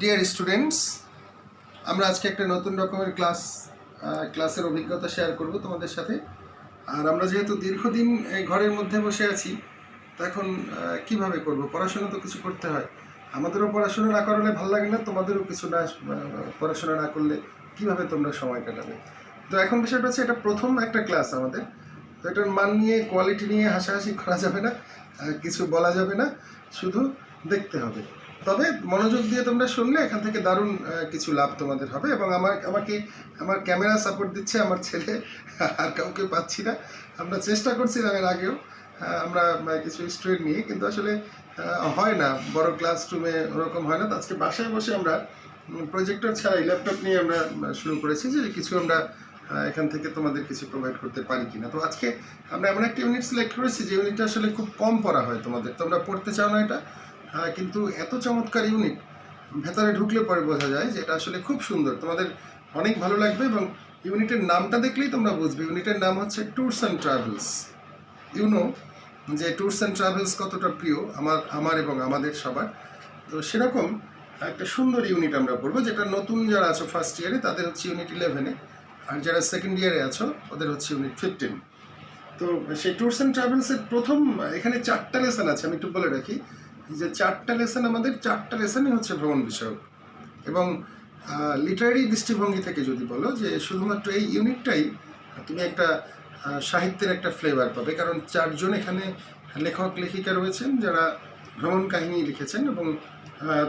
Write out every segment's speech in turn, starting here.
Dear students, আমরা আজকে একটা নতুন রকমের ক্লাসের অভিজ্ঞতা শেয়ার করব তোমাদের সাথে। আর আমরা যেহেতু দীর্ঘদিন এই ঘরের মধ্যে বসে আছি, তো এখন কীভাবে করব? পড়াশোনা তো কিছু করতে হয়। আমাদেরও পড়াশোনা না করলে ভালো লাগে না, তোমাদেরও কিছু না পড়াশোনা না করলে কীভাবে তোমরা সময় কাটাবে? তো এখন বিষয়টা হচ্ছে, এটা প্রথম একটা ক্লাস আমাদের। তো এটার মান নিয়ে, কোয়ালিটি নিয়ে হাসাহাসি করা যাবে না, কিছু বলা যাবে না, শুধু দেখতে হবে। তবে মনোযোগ দিয়ে তোমরা শুনলে এখান থেকে দারুণ কিছু লাভ তোমাদের হবে। এবং আমার ক্যামেরা সাপোর্ট দিচ্ছে আমার ছেলে, আর কাউকে পাচ্ছি না। আমরা চেষ্টা করছিলাম এর আগেও, আমরা কিছু স্টুডেন্ট নিয়ে, কিন্তু আসলে হয় না, বড় ক্লাসরুমে ওরকম হয় না। তো আজকে বাসায় বসে আমরা প্রজেক্টর ছাড়াই ল্যাপটপ নিয়ে আমরা শুরু করেছি যে কিছু আমরা এখান থেকে তোমাদের কিছু প্রোভাইড করতে পারি কিনা। তো আজকে আমরা এমন একটা ইউনিট সিলেক্ট করেছি যে ইউনিটটা আসলে খুব কম পড়া হয় তোমাদের, তোমরা পড়তে চাও না এটা, কিন্তু এত চমৎকার ইউনিট, ভেতরে ঢুকলে পরে বোঝা যায় যে এটা আসলে খুব সুন্দর, তোমাদের অনেক ভালো লাগবে। এবং ইউনিটের নামটা দেখলেই তোমরা বুঝবে। ইউনিটের নাম হচ্ছে ট্যুরস অ্যান্ড ট্রাভেলস। ইউনো যে ট্যুরস অ্যান্ড ট্রাভেলস কতটা প্রিয় আমার এবং আমাদের সবার। তো সেরকম একটা সুন্দর ইউনিট আমরা পড়বো, যেটা নতুন যারা আছো ফার্স্ট ইয়ারে তাদের হচ্ছে ইউনিট 11-এ, আর যারা সেকেন্ড ইয়ারে আছো ওদের হচ্ছে ইউনিট 15। তো সেই ট্যুরস অ্যান্ড ট্রাভেলসের প্রথম এখানে 4টা লেসন আছে। আমি একটু বলে রাখি যে 4টা লেসন, আমাদের 4টা লেসনই হচ্ছে ভ্রমণ বিষয়ক। এবং লিটারারি দৃষ্টিভঙ্গি থেকে যদি বলো যে শুধুমাত্র এই ইউনিটটাই তুমি একটা সাহিত্যের একটা ফ্লেভার পাবে, কারণ 4জন এখানে লেখক লেখিকা রয়েছেন যারা ভ্রমণ কাহিনী লিখেছেন। এবং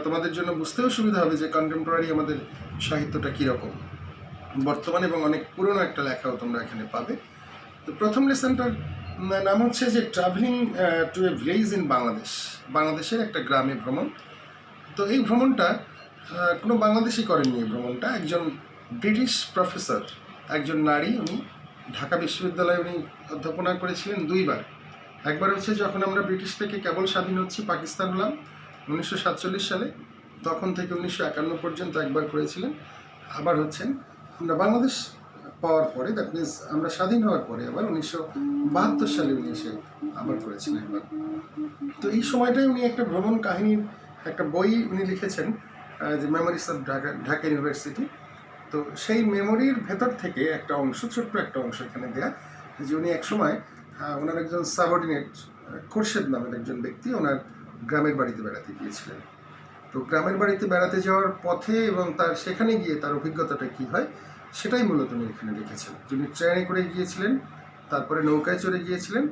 তোমাদের জন্য বুঝতেও সুবিধা হবে যে কন্টেম্পোরারি আমাদের সাহিত্যটা কীরকম, বর্তমান এবং অনেক পুরনো একটা লেখাও তোমরা এখানে পাবে। তো প্রথম লেসনটার নাম হচ্ছে যে travelling to a village in Bangladesh, বাংলাদেশের একটা গ্রামে ভ্রমণ। তো এই ভ্রমণটা কোনো বাংলাদেশি করেননি। এই ভ্রমণটা একজন ব্রিটিশ প্রফেসর, একজন নারী, উনি ঢাকা বিশ্ববিদ্যালয়ে উনি অধ্যাপনা করেছিলেন 2বার। একবার হচ্ছে যখন আমরা ব্রিটিশ থেকে কেবল স্বাধীন হচ্ছি, পাকিস্তান হলাম 1947 সালে, তখন থেকে 1951 পর্যন্ত একবার করেছিলেন। আবার হচ্ছেন আমরা বাংলাদেশ পাওয়ার পরে, দ্যাট মিনস আমরা স্বাধীন হওয়ার পরে আবার 1972 সালে উনি এসে আবার করেছিলেন একবার। তো এই সময়টাই উনি একটা ভ্রমণ কাহিনীর একটা বই উনি লিখেছেন, যে মেমোরিজ অফ ঢাকা ইউনিভার্সিটি। তো সেই মেমোরির ভেতর থেকে একটা অংশ, ছোট্ট একটা অংশ এখানে দেয়া, যে উনি একসময় ওনার একজন সাবঅর্ডিনেট খোরশেদ নামের একজন ব্যক্তি ওনার গ্রামের বাড়িতে বেড়াতে গিয়েছিলেন। তো গ্রামের বাড়িতে বেড়াতে যাওয়ার পথে এবং তার সেখানে গিয়ে তার অভিজ্ঞতাটা কী হয় সেটাই মূলত উনি এখানে লিখেছেন। যিনি ট্রেনে করে গিয়েছিলেন, তারপরে নৌকায় চড়ে গিয়েছিলেন,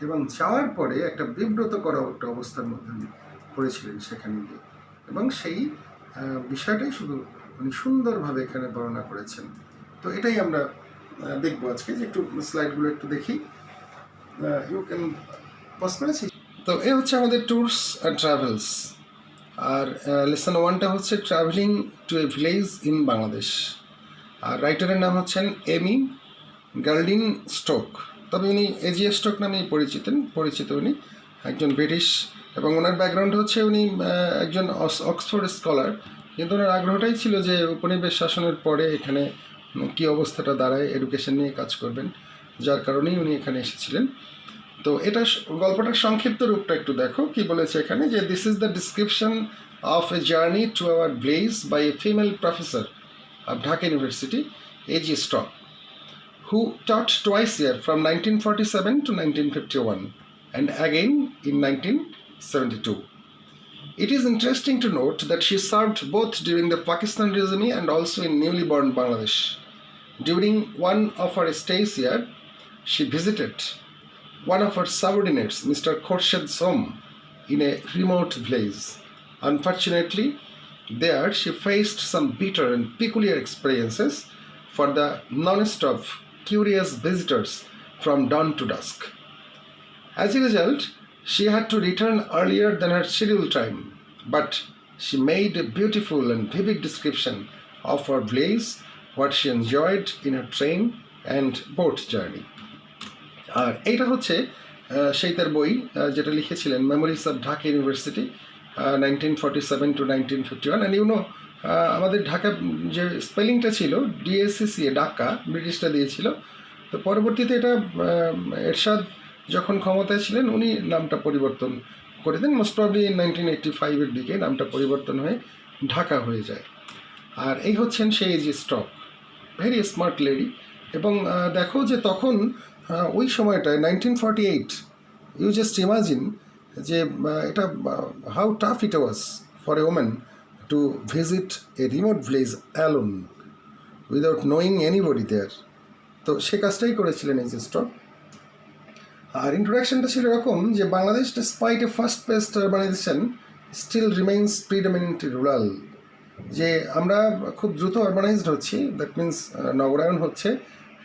এবং যাওয়ার পরে একটা বিব্রত করা একটা অবস্থার মধ্যে উনি পড়েছিলেন সেখানে গিয়ে। এবং সেই বিষয়টাই শুধু উনি সুন্দরভাবে এখানে বর্ণনা করেছেন। তো এটাই আমরা দেখবো আজকে, যে একটু স্লাইডগুলো একটু দেখি। ইউ ক্যান পজ করেছি। তো এ হচ্ছে আমাদের ট্যুরস অ্যান্ড ট্রাভেলস। আর লেসন 1টা হচ্ছে travelling to a village in Bangladesh. আর রাইটারের নাম হচ্ছেন এমি গার্লডিন স্টোক। তবে উনি এজি স্টোক নামেই পরিচিত। উনি একজন ব্রিটিশ, এবং ওনার ব্যাকগ্রাউন্ড হচ্ছে উনি একজন অক্সফোর্ড স্কলার। কিন্তু ওনার আগ্রহটাই ছিল যে উপনিবেশ শাসনের পরে এখানে কী অবস্থাটা দাঁড়ায়, এডুকেশন নিয়ে কাজ করবেন, যার কারণেই উনি এখানে এসেছিলেন। তো এটা গল্পটার সংক্ষিপ্ত রূপটা একটু দেখো কি বলেছে এখানে, যে this is the description of a journey to our village by a female professor of Dhaka University, A.G. Stock, who taught twice a year from 1947 to 1951 and again in 1972. It is interesting to note that she served both during the Pakistan regime and also in newly born Bangladesh. During one of her stays here, she visited one of her subordinates, Mr. Khorshed's home in a remote village. Unfortunately, there she faced some bitter and peculiar experiences for the non-stop curious visitors from dawn to dusk. As a result, she had to return earlier than her scheduled time, but she made a beautiful and vivid description of her village, what she enjoyed in her train and boat journey. আর এইটা হচ্ছে সেই তার বই, যেটা লিখেছিলেন memories of Dhaka university 1947 to 1951। And you know, আমাদের ঢাকা যে স্পেলিংটা ছিল DACCA, ডাক্কা, ব্রিটিশটা দিয়েছিল। তো পরবর্তীতে এটা এরশাদ যখন ক্ষমতায় ছিলেন উনি নামটা পরিবর্তন করে দেন, মোস্ট প্রবলি 1985-এর দিকে নামটা পরিবর্তন হয়ে ঢাকা হয়ে যায়। আর এই হচ্ছেন সেই যে স্টক, ভেরি স্মার্ট লেডি। এবং দেখো যে তখন ওই সময়টায় 1948, ইউ জাস্ট ইমাজিন যে এটা how tough it was for a woman to visit a remote village alone without knowing anybody there. তো সে কাজটাই করেছিলেন এই যে স্টক। আর ইন্ট্রোডাকশনটা ছিল এরকম যে Bangladesh despite a fast paced urbanisation still remains predominantly rural. যে আমরা খুব দ্রুত আরবানাইজড হচ্ছি, দ্যাট মিন্স নগরায়ন হচ্ছে,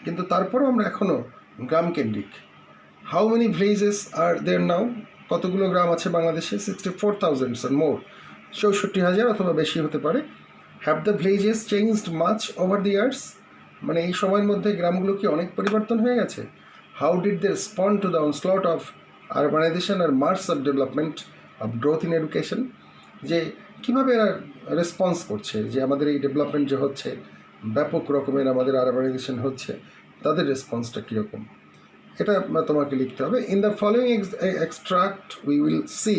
কিন্তু তারপরেও আমরা এখনও গ্রামকেন্দ্রিক। হাউ মেনি ভিলেজেস আর দেয়ার নাও? কতগুলো গ্রাম আছে বাংলাদেশে? 64,000 and মোর, 64,000 অথবা বেশি হতে পারে। Have the villages changed much over the years? মানে এই সময়ের মধ্যে গ্রামগুলো কি অনেক পরিবর্তন হয়ে গেছে? How did they respond to the onslaught of urbanisation আর march of development of growth in education? যে কীভাবে এরা রেসপন্স করছে যে আমাদের এই ডেভেলপমেন্ট যে হচ্ছে, ব্যাপক রকমের আমাদের আরবানাইজেশন হচ্ছে, তাদের রেসপন্সটা কীরকম, এটা তোমাকে লিখতে হবে। In the following extract we will see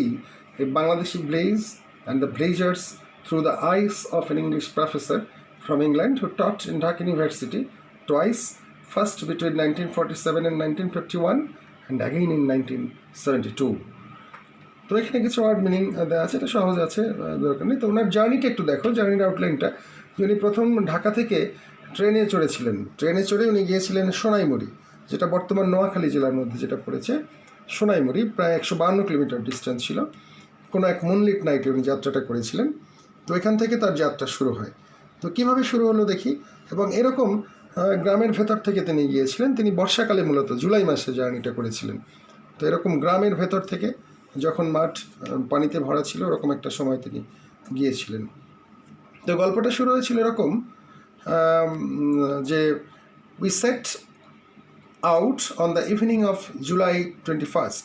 A Bangladeshi village and the villagers through the eyes of N English professor from England who taught in Dhaka university twice, first between 1947 and 1951 and again in 1972. তো এখানে কিছু word meaning দেওয়া আছে, এটা সহজ আছে, দরকার নেই। তো ওনার জার্নিটা একটু দেখো, জার্নির আউটলাইনটা। উনি প্রথম ঢাকা থেকে ট্রেনে চড়েছিলেন, ট্রেনে চড়ে উনি গিয়েছিলেন সোনাইমুড়ি, যেটা বর্তমান নোয়াখালী জেলার মধ্যে যেটা পড়েছে সোনাইমুড়ি, প্রায় 152 কিলোমিটার ডিস্টেন্স ছিল। কোনো এক মুনলিট নাইটে উনি যাত্রাটা করেছিলেন। তো এখান থেকে তার যাত্রা শুরু হয়। তো কীভাবে শুরু হলো দেখি। এবং এরকম গ্রামের ভেতর থেকে তিনি গিয়েছিলেন, তিনি বর্ষাকালে মূলত জুলাই মাসে জার্নিটা করেছিলেন। তো এরকম গ্রামের ভেতর থেকে যখন মাঠ পানিতে ভরা ছিল, ওরকম একটা সময় তিনি গিয়েছিলেন। তো গল্পটা শুরু হয়েছিল এরকম যে we set out on the evening of July 21।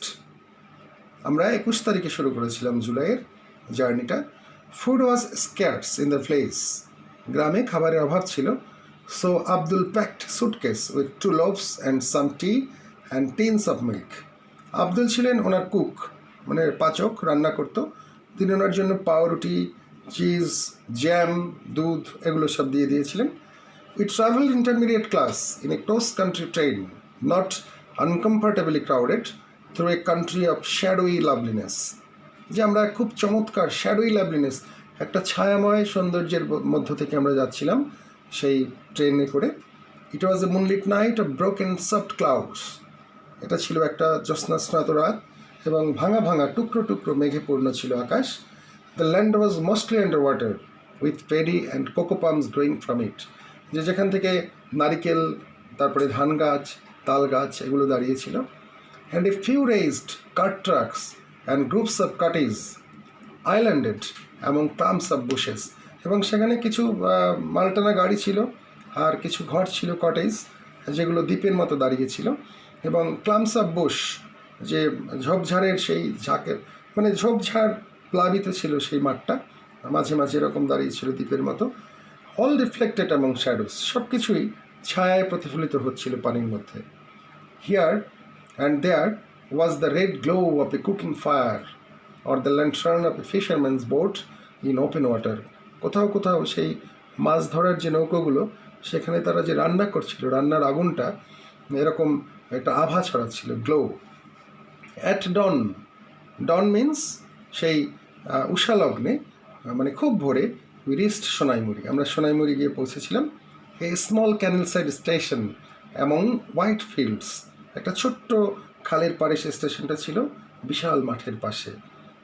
আমরা 21 তারিখে শুরু করেছিলাম জুলাইয়ের জার্নিটা। Food was scarce in the place, গ্রামে খাবারের অভাব ছিল। So Abdul packed suitcase with 2 loaves and some tea and tins of milk. Abdul ছিলেন ওনার কুক, মানে পাচক, রান্না করতো। তিনি ওনার জন্য পাউরুটি, চিজ, জ্যাম, দুধ এগুলো সব দিয়ে দিয়েছিলেন। We travel intermediate class in a close country train, not uncomfortably crowded, through a country of shadowy loveliness. যে আমরা খুব চমৎকার শ্যাডোই লাভলিনেস, একটা ছায়াময় সৌন্দর্যের মধ্য থেকে আমরা যাচ্ছিলাম সেই ট্রেনে করে। It was a moonlit night of broken soft clouds. এটা ছিল একটা জ্যোৎস্নাস্নাত রাত এবং ভাঙা ভাঙা টুকরো টুকরো মেঘে পূর্ণ ছিল আকাশ। The land was mostly under water with paddy and coco palms growing from it. যে যেখান থেকে নারিকেল, তারপরে ধান গাছ, তাল গাছ এগুলো দাঁড়িয়েছিল। And a few raised cart tracks and groups of cottages islanded among clumps of bushes. এবং সেখানে কিছু মালটানা গাড়ি ছিল আর কিছু ঘর ছিল, কটেজ, যেগুলো দ্বীপের মতো দাঁড়িয়েছিল। এবং ক্লাম্পস অফ বুশ, যে ঝোপঝাড়ের সেই ঝাঁকের, মানে ঝোপঝাড় প্লাবিত ছিল সেই মাঠটা, মাঝে মাঝে এরকম দাঁড়িয়েছিল দ্বীপের মতো। অল রিফ্লেক্টেড অ্যামং শ্যাডোস, সব কিছুই ছায়ায় প্রতিফলিত হচ্ছিল পানির মধ্যে। Here and there was the red glow of a cooking fire or the lantern of a fisherman's boat in open water. কোথাও কোথাও সেই মাছ ধরার যে নৌকোগুলো, সেখানে তারা যে রান্না করছিল, রান্নার আগুনটা এরকম একটা আভা ছড়াচ্ছিল, glow. At dawn, dawn means সেই উষালগ্নে, মানে খুব ভোরে, উই রিচড সোনাইমুড়ি, আমরা সোনাইমুড়ি গিয়ে পৌঁছেছিলাম। A small canal side station among white fields, একটা ছোট্ট খালের পাড়ে সে স্টেশনটা ছিল, বিশাল মাঠের পাশে।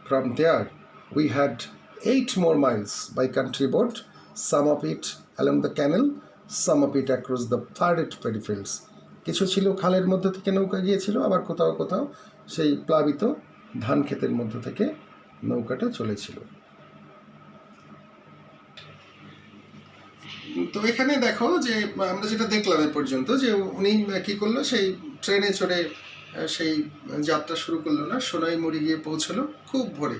From there we had 8 more miles by country boat, some of it along the canal, some of it across the flooded paddy fields. কিছু ছিল খালের মধ্যে থেকে নৌকা গিয়েছিল, আবার কোথাও কোথাও সেই প্লাবিত ধান ক্ষেতের মধ্য থেকে নৌকাটা চলেছিল। তো এখানে দেখো যে আমরা যেটা দেখলাম এ পর্যন্ত, যে উনি কী করলো, সেই ট্রেনে চড়ে সেই যাত্রা শুরু করলো না, সোনাইমুড়ি গিয়ে পৌঁছলো খুব ভোরে।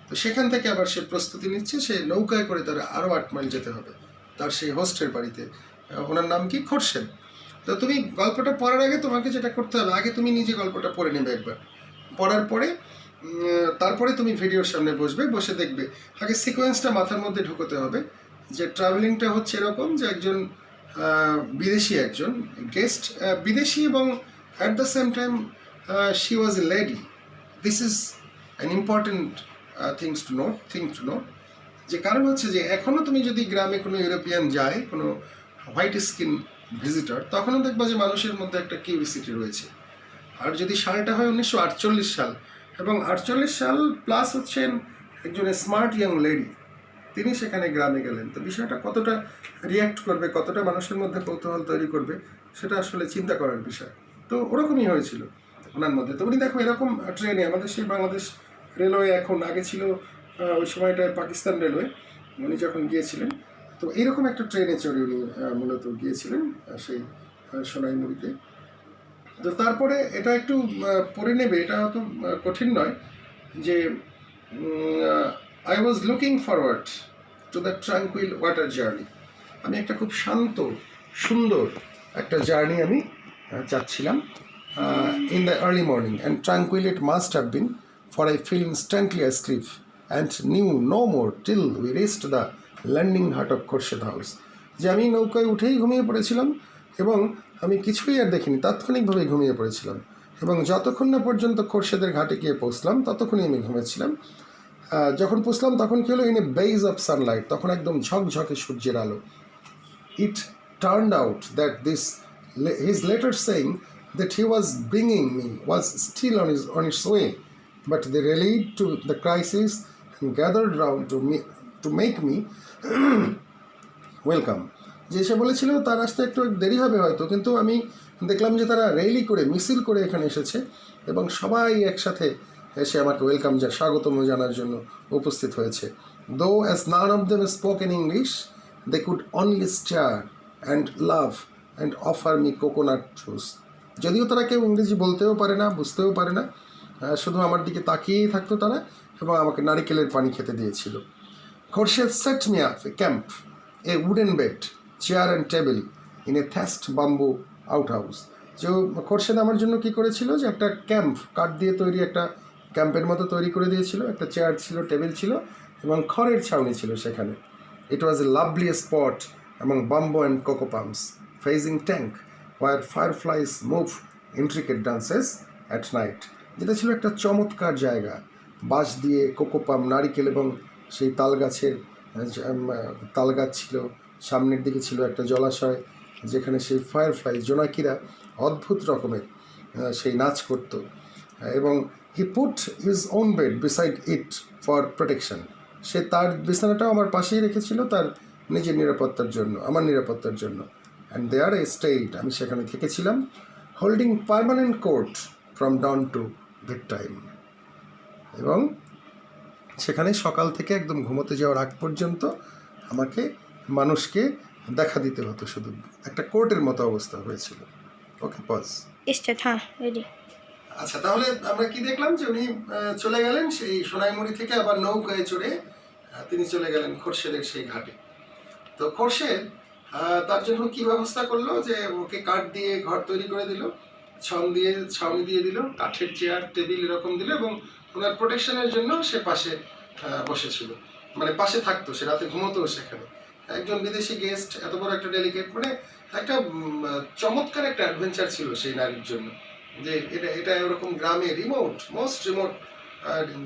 তো সেখান থেকে আবার সে প্রস্তুতি নিচ্ছে, সে নৌকায় করে তার আরও 8 মাইল যেতে হবে তার সেই হোস্টের বাড়িতে। ওনার নাম কি? খোরশেদ। তো তুমি গল্পটা পড়ার আগে তোমাকে যেটা করতে হবে, আগে তুমি নিজে গল্পটা পড়ে নেবে একবার, পড়ার পরে তারপরে তুমি ভিডিওর সামনে বসবে, বসে দেখবে। আগে সিকোয়েন্সটা মাথার মধ্যে ঢুকোতে হবে যে ট্রাভেলিংটা হচ্ছে এরকম যে একজন বিদেশি একজন গেস্ট, বিদেশি এবং at the same time she was a lady. This is an important thing to know. যে কারণ হচ্ছে যে এখনও তুমি যদি গ্রামে কোনো ইউরোপিয়ান যায়, কোনো হোয়াইট স্কিন ভিজিটর, তখনও দেখবা যে মানুষের মধ্যে একটা কিউরিসিটি রয়েছে। আর যদি সালটা হয় 1948 সাল, এবং 48 সাল প্লাস হচ্ছেন একজন স্মার্ট ইয়াং লেডি, তিনি সেখানে গ্রামে গেলেন। তো বিষয়টা কতটা রিয়্যাক্ট করবে, কতটা মানুষের মধ্যে কৌতূহল তৈরি করবে, সেটা আসলে চিন্তা করার বিষয়। তো ওরকমই হয়েছিল ওনার মধ্যে। তো উনি দেখো এরকম ট্রেনে, আমাদের সেই বাংলাদেশ রেলওয়ে এখন, আগে ছিল ওই সময়টায় পাকিস্তান রেলওয়ে, উনি যখন গিয়েছিলেন, তো এইরকম একটা ট্রেনে চড়ে উনি মূলত গিয়েছিলেন সেই সোনাইমুড়িতে। তো তারপরে এটা একটু পড়ে নেবে, এটা অত কঠিন নয়, যে I was looking forward to the tranquil water journey. আমি একটা খুব শান্ত সুন্দর একটা জার্নি আমি চাচ্ছিলাম in the early morning, and tranquil it must have been, for I fell instantly asleep and knew no more till we reached the landing hut of Khorshed house. যে আমি নৌকায় উঠেই ঘুমিয়ে পড়েছিলাম এবং আমি কিছুই আর দেখিনি, তাৎক্ষণিকভাবে ঘুমিয়ে পড়েছিলাম, এবং যতক্ষণ না পর্যন্ত খোরশেদের ঘাটে গিয়ে পৌঁছলাম ততক্ষণই আমি ঘুমেছিলাম। যখন পৌঁছলাম তখন কী হলো, in a blaze of sunlight, তখন একদম ঝকঝকে সূর্যের আলো। It turned out that this his letter saying that he was bringing me was still on its way, but they relayed to the crisis and gathered round to make me welcome. যে সে বলেছিল তার আসতে একটু দেরি হবে হয়তো, কিন্তু আমি দেখলাম যে তারা রেলি করে, মিছিল করে এখানে এসেছে, এবং সবাই একসাথে এসে আমাকে ওয়েলকাম, স্বাগতম জানার জন্য উপস্থিত হয়েছে। Though as none of them spoke in English, they could only stare and laugh and offer me coconut juice. যদিও তারা কেউ ইংরেজি বলতেও পারে না, বুঝতেও পারে না, শুধু আমার দিকে তাকিয়েই থাকতো তারা, এবং আমাকে নারিকেলের পানি খেতে দিয়েছিল। Khorshed set me up A camp, a wooden bed, chair and table in a thatched bamboo outhouse. যে খোরশেদ আমার জন্য কি করেছিল, যে একটা ক্যাম্প, কাঠ দিয়ে তৈরি একটা ক্যাম্পের মতো তৈরি করে দিয়েছিল। একটা চেয়ার ছিল, টেবিল ছিল, এবং খড়ের ছাউনি ছিল সেখানে। It was a lovely spot among bamboo and cocoa palms, facing tank, where fireflies move intricate dances at night. যেটা ছিল একটা চমৎকার জায়গা, বাঁশ দিয়ে, কোকো পাম, নারিকেল, এবং সেই তাল গাছ ছিল, সামনের দিকে ছিল একটা জলাশয়, যেখানে সেই ফায়ারফ্লাই, জোনাকিরা অদ্ভুত রকমের সেই নাচ করত। এবং he put his own bed beside it for protection. সে তার বিছানাটাও আমার পাশেই রেখেছিল তার নিজের নিরাপত্তার জন্য, আমার নিরাপত্তার জন্য। অ্যান্ড দেয়ার আই স্টেইড, আমি সেখানে থেকেছিলাম, holding permanent court from dawn to bedtime. এবং সেখানে সকাল থেকে একদম ঘুমোতে যাওয়ার আগ পর্যন্ত আমাকে মানুষকে দেখা দিতে হতো, শুধু একটা কোর্টের মতো অবস্থা হয়েছিল। ওকে, পজ। হ্যাঁ, রেডি। আচ্ছা, তাহলে আমরা কি দেখলাম, যে উনি চলে গেলেন সেই সোনাইমুড়ি থেকে, আবার নৌকায় চড়ে তিনি চলে গেলেন খোরশেদের সেই ঘাটে। তো খোরশেদ তার জন্য কি ব্যবস্থা করলো, যে ওকে কাঠ দিয়ে ঘর তৈরি করে দিল, ছাউনি দিয়ে দিল, কাঠের চেয়ার টেবিল এরকম দিল, এবং ওনার প্রোটেকশনের জন্য সে পাশে বসেছিল, মানে পাশে থাকতো, সে রাতে ঘুমোতো সেখানে। একজন বিদেশি গেস্ট, এত বড় একটা ডেলিকেট, মানে একটা চমৎকার একটা অ্যাডভেঞ্চার ছিল সেই নারীর জন্য, যে এটা ওরকম গ্রামে, মোস্ট রিমোট,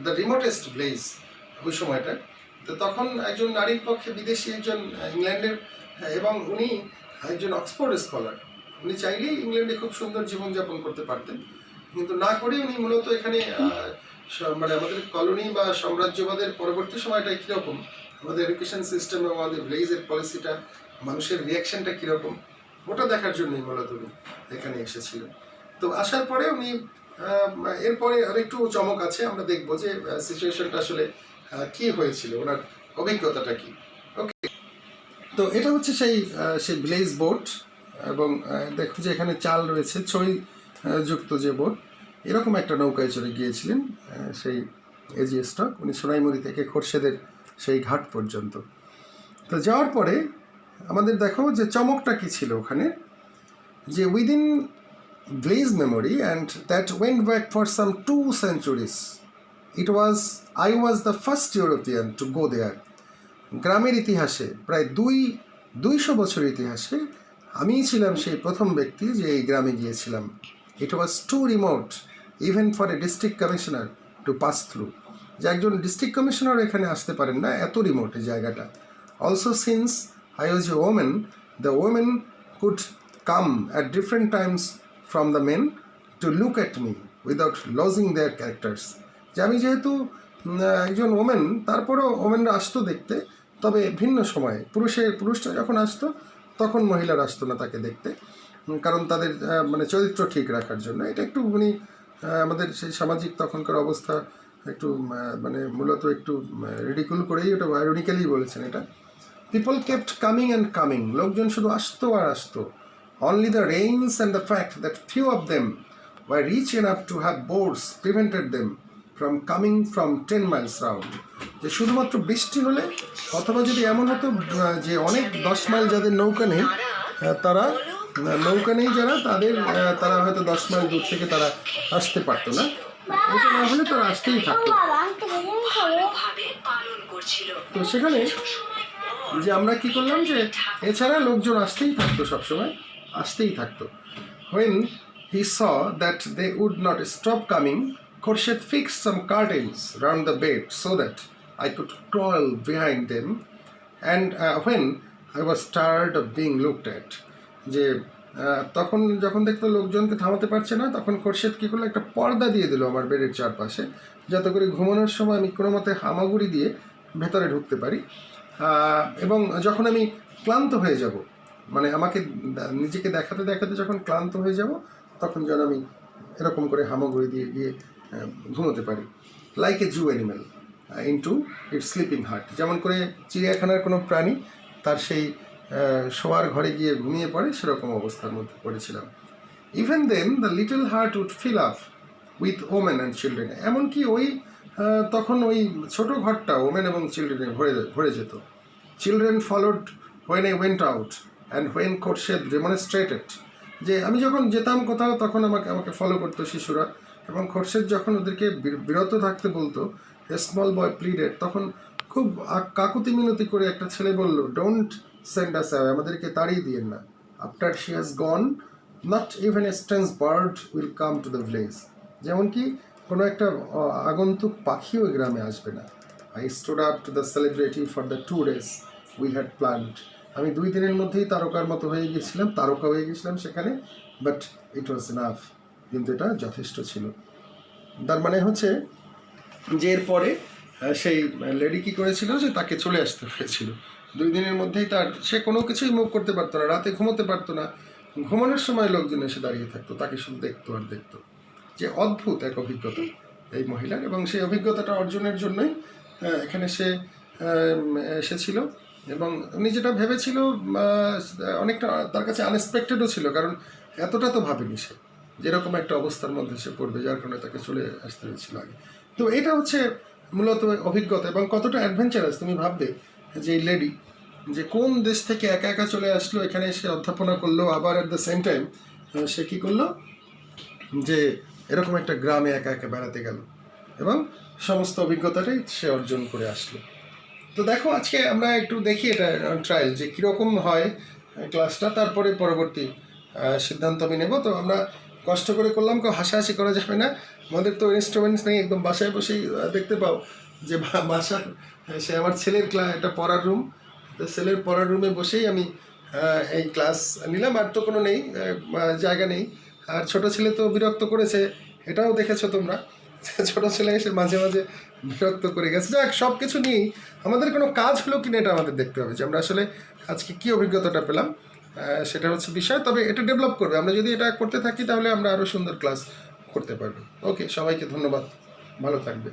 দ্য রিমোটেস্ট প্লেস ওই সময়টা। তো তখন একজন নারীর পক্ষে, বিদেশি একজন ইংল্যান্ডের, এবং উনি একজন অক্সফোর্ড স্কলার, উনি চাইলেই ইংল্যান্ডে খুব সুন্দর জীবনযাপন করতে পারতেন, কিন্তু না করে উনি মূলত এখানে, মানে আমাদের কলোনি বা সাম্রাজ্যবাদের পরবর্তী সময়টাই কীরকম, আমাদের এডুকেশন সিস্টেম এবং আমাদের ভিলেজের পলিসিটা, মানুষের রিয়াকশনটা কীরকম, ওটা দেখার জন্যই মূলত উনি এখানে এসেছিলেন। তো আসার পরে উনি, এরপরে আরেকটু চমক আছে, আমরা দেখবো যে সিচুয়েশনটা আসলে কি হয়েছিল, ওনার অভিজ্ঞতাটা কি। ওকে, তো এটা হচ্ছে সেই ভিলেজ বোট, এবং দেখো যে এখানে চাল রয়েছে, ছই যুক্ত যে বোট, এরকম একটা নৌকায় চড়ে গিয়েছিলেন সেই এজি স্টক, উনি সোনাইমুড়ি থেকে খোরশেদের সেই ঘাট পর্যন্ত। তো যাওয়ার পরে আমাদের দেখো যে চমকটা কী ছিল ওখানে, যে within village memory and that went back for some 2 centuries, I was the first European to go there. গ্রামের ইতিহাসে প্রায় 200 বছর ইতিহাসে আমিই ছিলাম সেই প্রথম ব্যক্তি যে এই গ্রামে গিয়েছিলাম। It was too remote even for a district commissioner to pass through. যে একজন ডিস্ট্রিক্ট কমিশনার এখানে আসতে পারেন না, এত রিমোট এই জায়গাটা। Also since I was a woman, the women could come at different times from the men to look at me without losing their characters. যে আমি যেহেতু একজন ওমেন, তারপরেও ওমেনরা আসতো দেখতে, তবে ভিন্ন সময়ে। পুরুষটা যখন আসতো তখন মহিলারা আসতো না তাকে দেখতে, কারণ তাদের মানে চরিত্র ঠিক রাখার জন্য। এটা একটু উনি আমাদের সেই সামাজিক তখনকার অবস্থা একটু মানে মূলত একটু রিডিকুল করেই ওটা আইরনিক্যালি বলেছেন এটা। People kept coming and coming, লোকজন শুধু আসতো আর আসতো। Only the rains and the fact that few of them were rich enough to have boats prevented them from coming from 10 miles round. যে শুধুমাত্র বৃষ্টি হলে অথবা যদি এমন হতো যে অনেক 10 মাইল যাদের নৌকা নেই, তারা নৌকা নেই যারা তারা হয়তো 10 মাইল দূর থেকে তারা আসতে পারতো না। এটা না হলে তারা আসতেই থাকতো। তো সেখানে যে আমরা কি করলাম যে এছাড়া লোকজন আসতেই থাকতো, সবসময় আসতেই থাকতো। When he saw that they would not stop coming, Khurshid fixed some curtains round the bed so that I could crawl behind them, and when I was tired of being looked at, যে তখন যখন দেখতো লোকজনকে থামাতে পারছে না, তখন খোরশেদ কী করলো, একটা পর্দা দিয়ে দিল আমার বেডের চারপাশে, যাতে করে ঘুমানোর সময় আমি কোনো মতে হামাগুড়ি দিয়ে ভেতরে ঢুকতে পারি। এবং যখন আমি ক্লান্ত হয়ে যাব, মানে আমাকে নিজেকে দেখাতে দেখাতে যখন ক্লান্ত হয়ে যাব, তখন যেন আমি এরকম করে হামাগুড়ি দিয়ে গিয়ে ঘুমোতে পারি। Like a zoo animal into its sleeping heart, যেমন করে চিড়িয়াখানার কোনো প্রাণী তার সেই শোয়ার ঘরে গিয়ে ঘুমিয়ে পড়ে, সেরকম অবস্থার মধ্যে পড়েছিলাম। Even then the little heart would fill up with women and children, এমনকি ওই তখন ওই ছোটো ঘরটা ওমেন এবং চিলড্রেনে ভরে যেত। Children followed when I went out and when Khorshed demonstrated, যে আমি যখন যেতাম কোথাও তখন আমাকে ফলো করতো শিশুরা, এবং খোরশেদ যখন ওদেরকে বিরত থাকতে বলতো, এ স্মল বয় প্লিডেড, তখন খুব কাকুতি মিনতি করে একটা ছেলে বলল, ডোন্ট সেন্ড আস অ্যাওয়ে, আমাদেরকে তাড়িয়ে দিয়েন না। After she has gone not even a strange bird will come to the village, যেমন কি কোনো একটা আগন্তুক পাখি ওই গ্রামে আসবে না। I stood up to the celebrity for the 2 days we had planned, আমি 2 দিনের মধ্যেই তারকা হয়ে গেছিলাম সেখানে, বাট ইট ওয়াজ এনাফ, কিন্তু এটা যথেষ্ট ছিল। তার মানে হচ্ছে যে এরপরে সেই লেডি কী করেছিল, যে তাকে চলে আসতে হয়েছিল 2 দিনের মধ্যেই। সে কোনো কিছুই মুভ করতে পারতো না, রাতে ঘুমোতে পারতো না, ঘুমানোর সময় লোকজন এসে দাঁড়িয়ে থাকতো, তাকে শুধু দেখতো আর দেখতো। যে অদ্ভুত এক অভিজ্ঞতা এই মহিলার, এবং সেই অভিজ্ঞতাটা অর্জনের জন্যই এখানে সে এসেছিল। এবং উনি যেটা ভেবেছিল অনেকটা তার কাছে আনএক্সপেক্টেডও ছিল, কারণ এতটা তো ভাবেনি সে যেরকম একটা অবস্থার মধ্যে সে পড়বে, যার কারণে তাকে চলে আসতে হয়েছিল আগে। তো এটা হচ্ছে মূলত অভিজ্ঞতা, এবং কতটা অ্যাডভেঞ্চারাস তুমি ভাববে যে এই লেডি যে কোন দেশ থেকে একা একা চলে আসলো, এখানে সে অধ্যাপনা করলো, আবার অ্যাট দ্য সেম টাইম সে কী করলো, যে এরকম একটা গ্রামে একা একা বেড়াতে গেল এবং সমস্ত অভিজ্ঞতাটাই সে অর্জন করে আসলো। তো দেখো আজকে আমরা একটু দেখি এটা ট্রায়াল যে কীরকম হয় ক্লাসটা, তারপরে পরবর্তী সিদ্ধান্ত আমি নেব। তো আমরা কষ্ট করে করলাম, কেউ হাসাহাসি করা যাবে না, আমাদের তো ইনস্ট্রুমেন্টস নেই, একদম বাসায় বসেই দেখতে পাও যে বাসার সে আমার ছেলের একটা পড়ার রুম, তো ছেলের পড়ার রুমে বসেই আমি এই ক্লাস নিলাম, আর তো কোনো নেই জায়গা নেই। আর ছোটো ছেলে তো বিরক্ত করেছে, এটাও দেখেছো তোমরা, ছোটো ছেলে এসে মাঝে মাঝে বিরক্ত করে গেছে। যাক, সব কিছু নিয়েই আমাদের কোনো কাজ হলো কিনা এটা আমাদের দেখতে হবে, যে আমরা আসলে আজকে কী অভিজ্ঞতাটা পেলাম, সেটা হচ্ছে বিষয়। তবে এটা ডেভেলপ করবে, আমরা যদি এটা করতে থাকি তাহলে আমরা আরও সুন্দর ক্লাস করতে পারবো। ওকে, সবাইকে ধন্যবাদ, ভালো থাকবে।